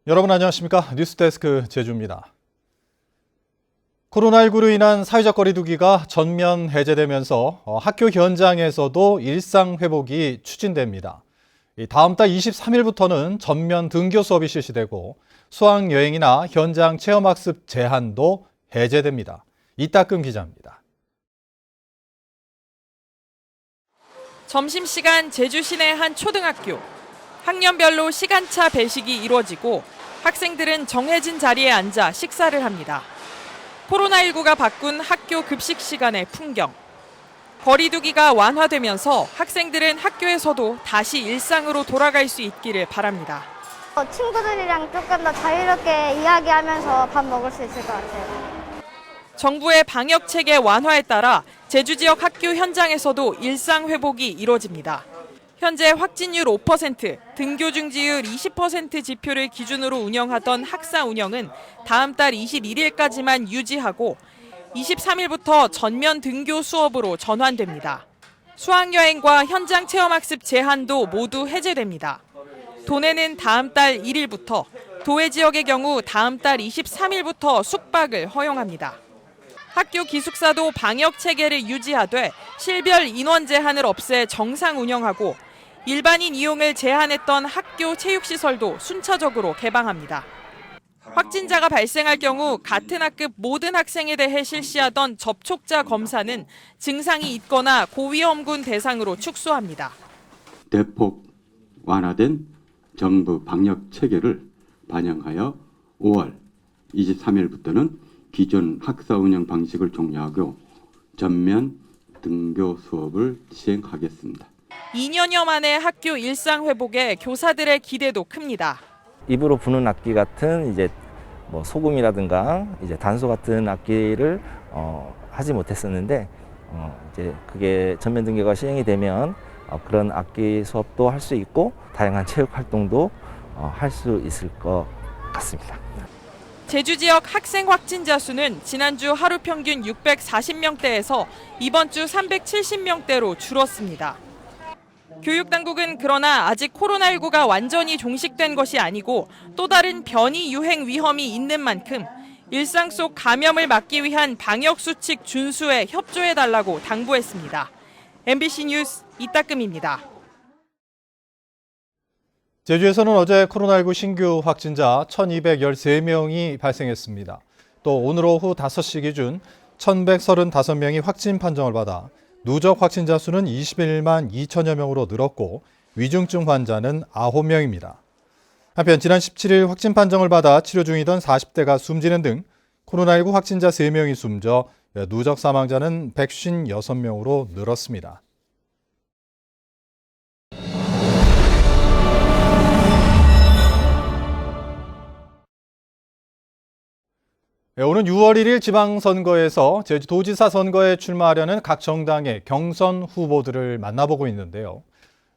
여러분 안녕하십니까? 뉴스데스크 제주입니다. 코로나19로 인한 사회적 거리두기가 전면 해제되면서 학교 현장에서도 일상 회복이 추진됩니다. 다음 달 23일부터는 전면 등교 수업이 실시되고 수학여행이나 현장 체험학습 제한도 해제됩니다. 이따금 기자입니다. 점심시간 제주 시내 한 초등학교. 학년별로 시간차 배식이 이루어지고 학생들은 정해진 자리에 앉아 식사를 합니다. 코로나19가 바꾼 학교 급식 시간의 풍경. 거리두기가 완화되면서 학생들은 학교에서도 다시 일상으로 돌아갈 수 있기를 바랍니다. 친구들이랑 조금 더 자유롭게 이야기하면서 밥 먹을 수 있을 것 같아요. 정부의 방역 체계 완화에 따라 제주 지역 학교 현장에서도 일상 회복이 이루어집니다. 현재 확진율 5%, 등교 중지율 20% 지표를 기준으로 운영하던 학사 운영은 다음 달 21일까지만 유지하고 23일부터 전면 등교 수업으로 전환됩니다. 수학여행과 현장 체험학습 제한도 모두 해제됩니다. 도내는 다음 달 1일부터, 도외 지역의 경우 다음 달 23일부터 숙박을 허용합니다. 학교 기숙사도 방역 체계를 유지하되 실별 인원 제한을 없애 정상 운영하고 일반인 이용을 제한했던 학교 체육시설도 순차적으로 개방합니다. 확진자가 발생할 경우 같은 학급 모든 학생에 대해 실시하던 접촉자 검사는 증상이 있거나 고위험군 대상으로 축소합니다. 대폭 완화된 정부 방역 체계를 반영하여 5월 23일부터는 기존 학사 운영 방식을 종료하고 전면 등교 수업을 시행하겠습니다. 2년여 만에 학교 일상 회복에 교사들의 기대도 큽니다. 입으로 부는 악기 같은 소금이라든가 단소 같은 악기를 하지 못했었는데 이제 그게 전면 등교가 시행이 되면 그런 악기 수업도 할 수 있고 다양한 체육 활동도 할 수 있을 것 같습니다. 제주 지역 학생 확진자 수는 지난주 하루 평균 640명대에서 이번 주 370명대로 줄었습니다. 교육당국은 그러나 아직 코로나19가 완전히 종식된 것이 아니고 또 다른 변이 유행 위험이 있는 만큼 일상 속 감염을 막기 위한 방역수칙 준수에 협조해달라고 당부했습니다. MBC 뉴스 이따금입니다. 제주에서는 어제 코로나19 신규 확진자 1,213명이 발생했습니다. 또 오늘 오후 5시 기준 1,135명이 확진 판정을 받아 누적 확진자 수는 21만 2천여 명으로 늘었고 위중증 환자는 9명입니다. 한편 지난 17일 확진 판정을 받아 치료 중이던 40대가 숨지는 등 코로나19 확진자 3명이 숨져 누적 사망자는 156명으로 늘었습니다. 오는 6월 1일 지방선거에서 제주도지사 선거에 출마하려는 각 정당의 경선 후보들을 만나보고 있는데요.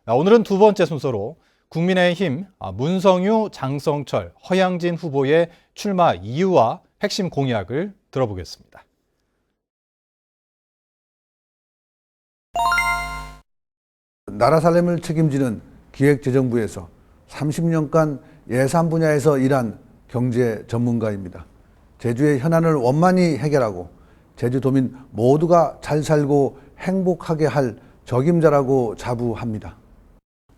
오늘은 두 번째 순서로 국민의힘 문성유, 장성철, 허양진 후보의 출마 이유와 핵심 공약을 들어보겠습니다. 나라 살림을 책임지는 기획재정부에서 30년간 예산 분야에서 일한 경제 전문가입니다. 제주의 현안을 원만히 해결하고 제주도민 모두가 잘 살고 행복하게 할 적임자라고 자부합니다.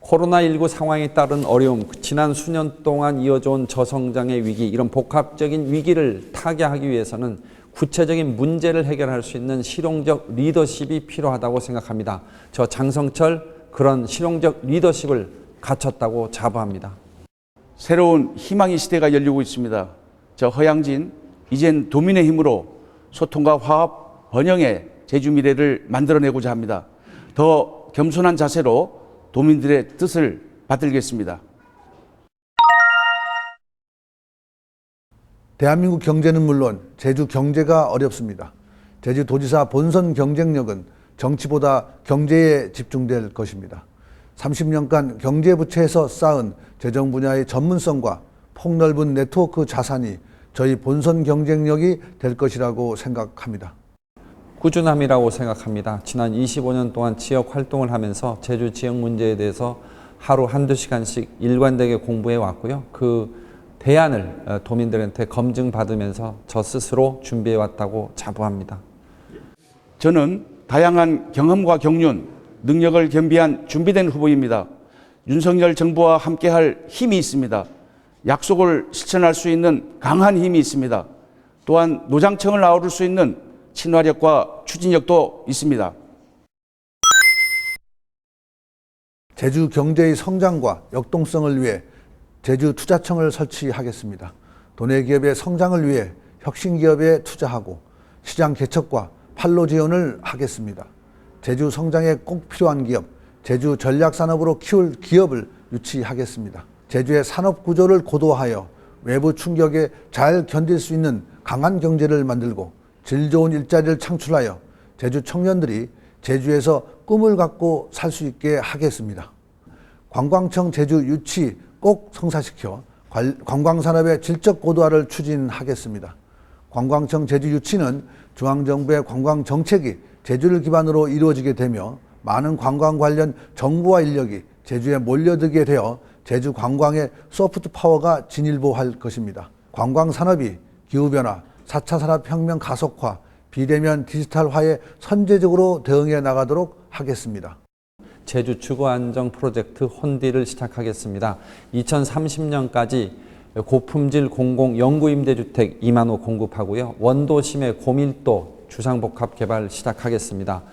코로나19 상황에 따른 어려움, 지난 수년 동안 이어져온 저성장의 위기, 이런 복합적인 위기를 타개하기 위해서는 구체적인 문제를 해결할 수 있는 실용적 리더십이 필요하다고 생각합니다. 저 장성철 그런 실용적 리더십을 갖췄다고 자부합니다. 새로운 희망의 시대가 열리고 있습니다. 저 허양진, 이젠 도민의 힘으로 소통과 화합, 번영의 제주 미래를 만들어내고자 합니다. 더 겸손한 자세로 도민들의 뜻을 받들겠습니다. 대한민국 경제는 물론 제주 경제가 어렵습니다. 제주도지사 본선 경쟁력은 정치보다 경제에 집중될 것입니다. 30년간 경제부처에서 쌓은 재정 분야의 전문성과 폭넓은 네트워크 자산이 저희 본선 경쟁력이 될 것이라고 생각합니다. 꾸준함이라고 생각합니다. 지난 25년 동안 지역 활동을 하면서 제주 지역 문제에 대해서 하루 한두 시간씩 일관되게 공부해 왔고요. 그 대안을 도민들한테 검증받으면서 저 스스로 준비해왔다고 자부합니다. 저는 다양한 경험과 경륜, 능력을 겸비한 준비된 후보입니다. 윤석열 정부와 함께할 힘이 있습니다. 약속을 실천할 수 있는 강한 힘이 있습니다. 또한 노장층을 아우를 수 있는 친화력과 추진력도 있습니다. 제주 경제의 성장과 역동성을 위해 제주투자청을 설치하겠습니다. 도내 기업의 성장을 위해 혁신기업에 투자하고 시장 개척과 판로 지원을 하겠습니다. 제주 성장에 꼭 필요한 기업, 제주 전략산업으로 키울 기업을 유치하겠습니다. 제주의 산업 구조를 고도화하여 외부 충격에 잘 견딜 수 있는 강한 경제를 만들고 질 좋은 일자리를 창출하여 제주 청년들이 제주에서 꿈을 갖고 살 수 있게 하겠습니다. 관광청 제주 유치 꼭 성사시켜 관광산업의 질적 고도화를 추진하겠습니다. 관광청 제주 유치는 중앙정부의 관광정책이 제주를 기반으로 이루어지게 되며 많은 관광 관련 정보와 인력이 제주에 몰려들게 되어 제주 관광의 소프트 파워가 진일보할 것입니다. 관광산업이 기후변화, 4차 산업혁명 가속화, 비대면 디지털화에 선제적으로 대응해 나가도록 하겠습니다. 제주 주거안정 프로젝트 혼디를 시작하겠습니다. 2030년까지 고품질 공공 영구임대주택 2만 호 공급하고요. 원도심의 고밀도 주상복합 개발 시작하겠습니다.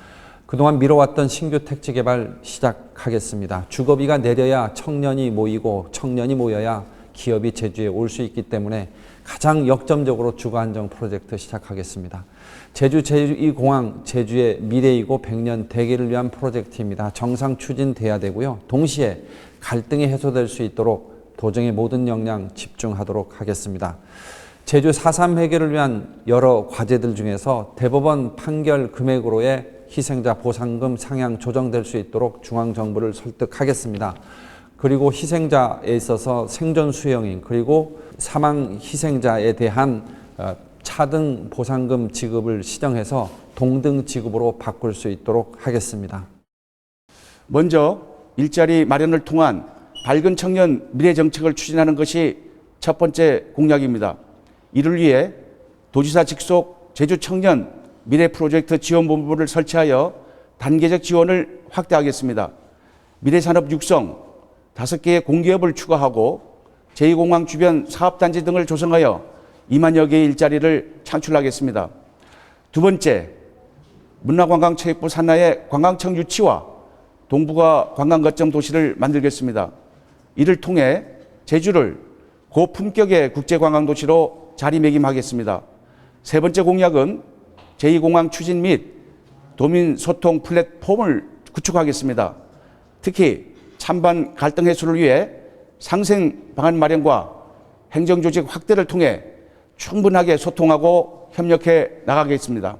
그동안 미뤄왔던 신규 택지 개발 시작하겠습니다. 주거비가 내려야 청년이 모이고 청년이 모여야 기업이 제주에 올 수 있기 때문에 가장 역점적으로 주거안정 프로젝트 시작하겠습니다. 제주 제2공항 제주의 미래이고 100년 대계를 위한 프로젝트입니다. 정상 추진돼야 되고요. 동시에 갈등이 해소될 수 있도록 도정의 모든 역량 집중하도록 하겠습니다. 제주 4.3 해결을 위한 여러 과제들 중에서 대법원 판결 금액으로의 희생자 보상금 상향 조정될 수 있도록 중앙정부를 설득하겠습니다. 그리고 희생자에 있어서 생존 수용인 그리고 사망 희생자에 대한 차등 보상금 지급을 시정해서 동등 지급으로 바꿀 수 있도록 하겠습니다. 먼저 일자리 마련을 통한 밝은 청년 미래 정책을 추진하는 것이 첫 번째 공약입니다. 이를 위해 도지사 직속 제주 청년 미래 프로젝트 지원본부를 설치하여 단계적 지원을 확대하겠습니다. 미래산업 육성, 5개의 공기업을 추가하고 제2공항 주변 사업단지 등을 조성하여 2만여 개의 일자리를 창출하겠습니다. 두 번째, 문화관광체육부 산하의 관광청 유치와 동북아 관광거점 도시를 만들겠습니다. 이를 통해 제주를 고품격의 국제관광도시로 자리매김하겠습니다. 세 번째 공약은 제2공항 추진 및 도민 소통 플랫폼을 구축하겠습니다. 특히 찬반 갈등 해소를 위해 상생 방안 마련과 행정조직 확대를 통해 충분하게 소통하고 협력해 나가겠습니다.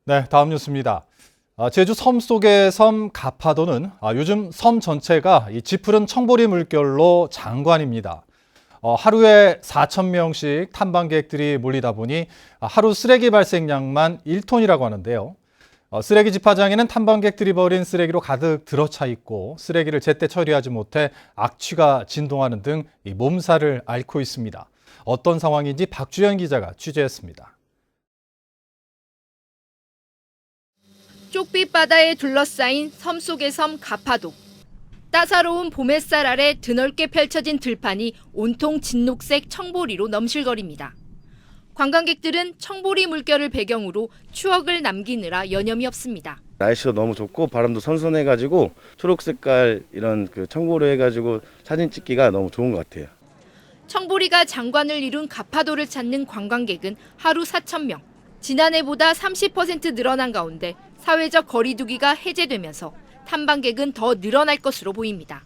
네, 다음 뉴스입니다. 제주 섬 속의 섬 가파도는 요즘 섬 전체가 이 짙푸른 청보리 물결로 장관입니다. 하루에 4,000명씩 탐방객들이 몰리다 보니 하루 쓰레기 발생량만 1톤이라고 하는데요. 쓰레기 집화장에는 탐방객들이 버린 쓰레기로 가득 들어차 있고 쓰레기를 제때 처리하지 못해 악취가 진동하는 등 이 몸살을 앓고 있습니다. 어떤 상황인지 박주연 기자가 취재했습니다. 쪽빛 바다에 둘러싸인 섬 속의 섬 가파도. 따사로운 봄 햇살 아래 드넓게 펼쳐진 들판이 온통 진녹색 청보리로 넘실거립니다. 관광객들은 청보리 물결을 배경으로 추억을 남기느라 여념이 없습니다. 날씨도 너무 좋고 바람도 선선해가지고 초록 색깔 이런 그 청보리 해가지고 사진 찍기가 너무 좋은 것 같아요. 청보리가 장관을 이룬 가파도를 찾는 관광객은 하루 4,000명. 지난해보다 30% 늘어난 가운데 사회적 거리두기가 해제되면서 탐방객은 더 늘어날 것으로 보입니다.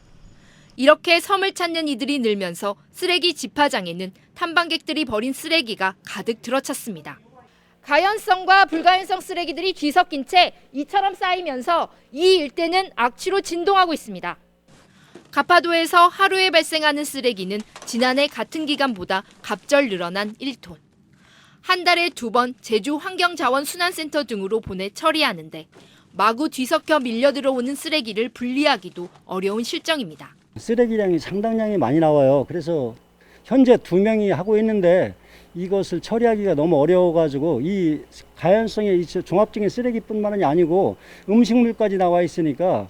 이렇게 섬을 찾는 이들이 늘면서 쓰레기 집화장에는 탐방객들이 버린 쓰레기가 가득 들어찼습니다. 가연성과 불가연성 쓰레기들이 뒤섞인 채 이처럼 쌓이면서 이 일대는 악취로 진동하고 있습니다. 가파도에서 하루에 발생하는 쓰레기는 지난해 같은 기간보다 갑절 늘어난 1톤. 한 달에 2번 제주 환경자원순환센터 등으로 보내 처리하는데 마구 뒤섞여 밀려 들어오는 쓰레기를 분리하기도 어려운 실정입니다. 쓰레기량이 상당량이 많이 나와요. 그래서 현재 2명이 하고 있는데 이것을 처리하기가 너무 어려워가지고 이 가연성의 종합적인 쓰레기뿐만이 아니고 음식물까지 나와 있으니까.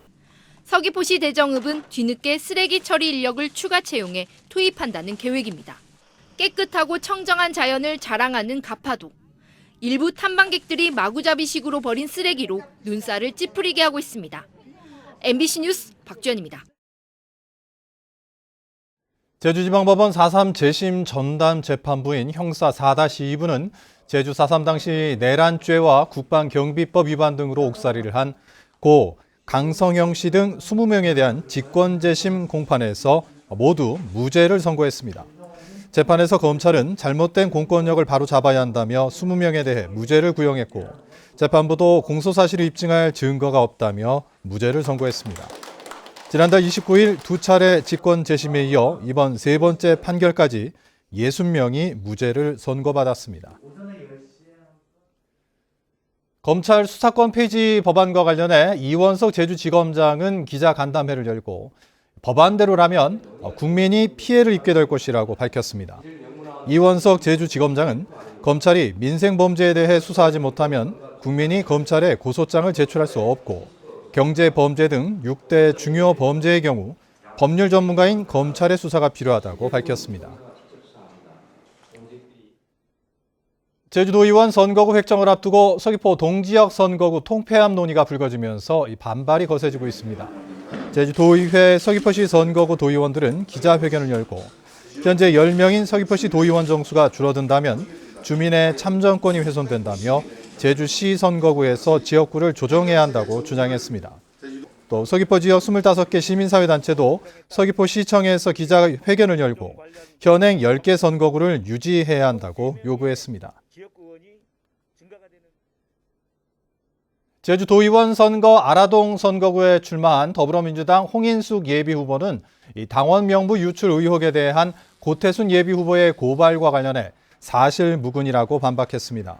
서귀포시 대정읍은 뒤늦게 쓰레기 처리 인력을 추가 채용해 투입한다는 계획입니다. 깨끗하고 청정한 자연을 자랑하는 가파도. 일부 탐방객들이 마구잡이식으로 버린 쓰레기로 눈살을 찌푸리게 하고 있습니다. MBC 뉴스 박주연입니다. 제주지방법원 4.3 재심 전담 재판부인 형사 4-2부는 제주 4.3 당시 내란죄와 국방경비법 위반 등으로 옥살이를 한 고 강성영 씨 등 20명에 대한 직권재심 공판에서 모두 무죄를 선고했습니다. 재판에서 검찰은 잘못된 공권력을 바로 잡아야 한다며 20명에 대해 무죄를 구형했고 재판부도 공소사실을 입증할 증거가 없다며 무죄를 선고했습니다. 지난달 29일 2차례 직권 재심에 이어 이번 3번째 판결까지 60명이 무죄를 선고받았습니다. 검찰 수사권 폐지 법안과 관련해 이원석 제주지검장은 기자간담회를 열고 법안대로라면 국민이 피해를 입게 될 것이라고 밝혔습니다. 이원석 제주지검장은 검찰이 민생범죄에 대해 수사하지 못하면 국민이 검찰에 고소장을 제출할 수 없고 경제범죄 등 6대 중요 범죄의 경우 법률 전문가인 검찰의 수사가 필요하다고 밝혔습니다. 제주도의원 선거구 획정을 앞두고 서귀포 동지역 선거구 통폐합 논의가 불거지면서 반발이 거세지고 있습니다. 제주도의회 서귀포시 선거구 도의원들은 기자회견을 열고 현재 10명인 서귀포시 도의원 정수가 줄어든다면 주민의 참정권이 훼손된다며 제주시 선거구에서 지역구를 조정해야 한다고 주장했습니다. 또 서귀포 지역 25개 시민사회단체도 서귀포시청에서 기자회견을 열고 현행 10개 선거구를 유지해야 한다고 요구했습니다. 제주도의원 선거 아라동 선거구에 출마한 더불어민주당 홍인숙 예비후보는 당원 명부 유출 의혹에 대한 고태순 예비후보의 고발과 관련해 사실무근이라고 반박했습니다.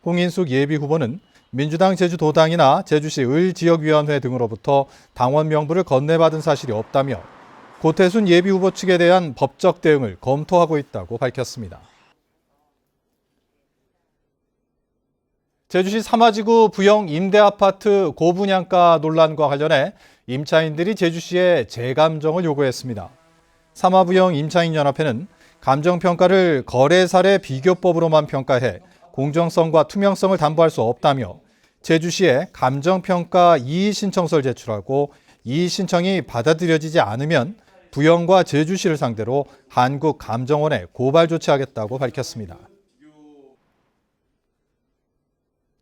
홍인숙 예비후보는 민주당 제주도당이나 제주시 을지역위원회 등으로부터 당원 명부를 건네받은 사실이 없다며 고태순 예비후보 측에 대한 법적 대응을 검토하고 있다고 밝혔습니다. 제주시 삼화지구 부영 임대아파트 고분양가 논란과 관련해 임차인들이 제주시에 재감정을 요구했습니다. 삼화부영 임차인연합회는 감정평가를 거래 사례 비교법으로만 평가해 공정성과 투명성을 담보할 수 없다며 제주시에 감정평가 이의 신청서를 제출하고 이의 신청이 받아들여지지 않으면 부영과 제주시를 상대로 한국감정원에 고발 조치하겠다고 밝혔습니다.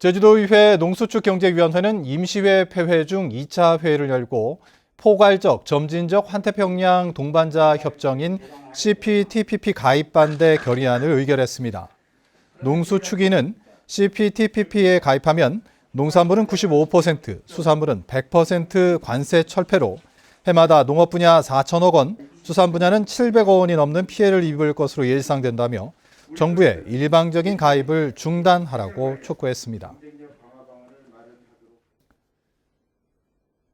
제주도의회 농수축경제위원회는 임시회 폐회 중 2차 회의를 열고 포괄적, 점진적 환태평양 동반자 협정인 CPTPP 가입 반대 결의안을 의결했습니다. 농수축인은 CPTPP에 가입하면 농산물은 95%, 수산물은 100% 관세 철폐로 해마다 농업 분야 4천억 원, 수산 분야는 700억 원이 넘는 피해를 입을 것으로 예상된다며 정부의 일방적인 가입을 중단하라고 촉구했습니다.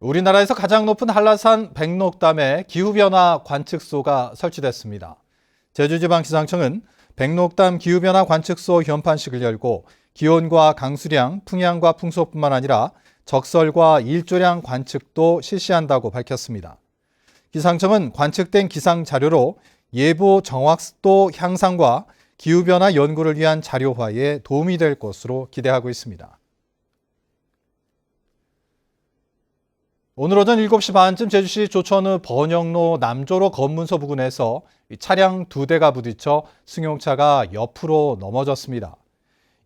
우리나라에서 가장 높은 한라산 백록담에 기후변화 관측소가 설치됐습니다. 제주지방기상청은 백록담 기후변화 관측소 현판식을 열고 기온과 강수량, 풍향과 풍속뿐만 아니라 적설과 일조량 관측도 실시한다고 밝혔습니다. 기상청은 관측된 기상 자료로 예보 정확도 향상과 기후변화 연구를 위한 자료화에 도움이 될 것으로 기대하고 있습니다. 오늘 오전 7시 반쯤 제주시 조천읍 번영로 남조로 검문소 부근에서 차량 2대가 부딪혀 승용차가 옆으로 넘어졌습니다.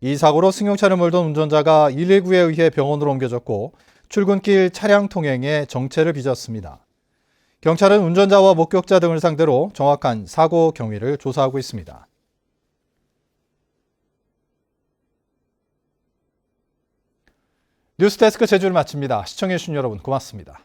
이 사고로 승용차를 몰던 운전자가 119에 의해 병원으로 옮겨졌고 출근길 차량 통행에 정체를 빚었습니다. 경찰은 운전자와 목격자 등을 상대로 정확한 사고 경위를 조사하고 있습니다. 뉴스데스크 제주를 마칩니다. 시청해주신 여러분 고맙습니다.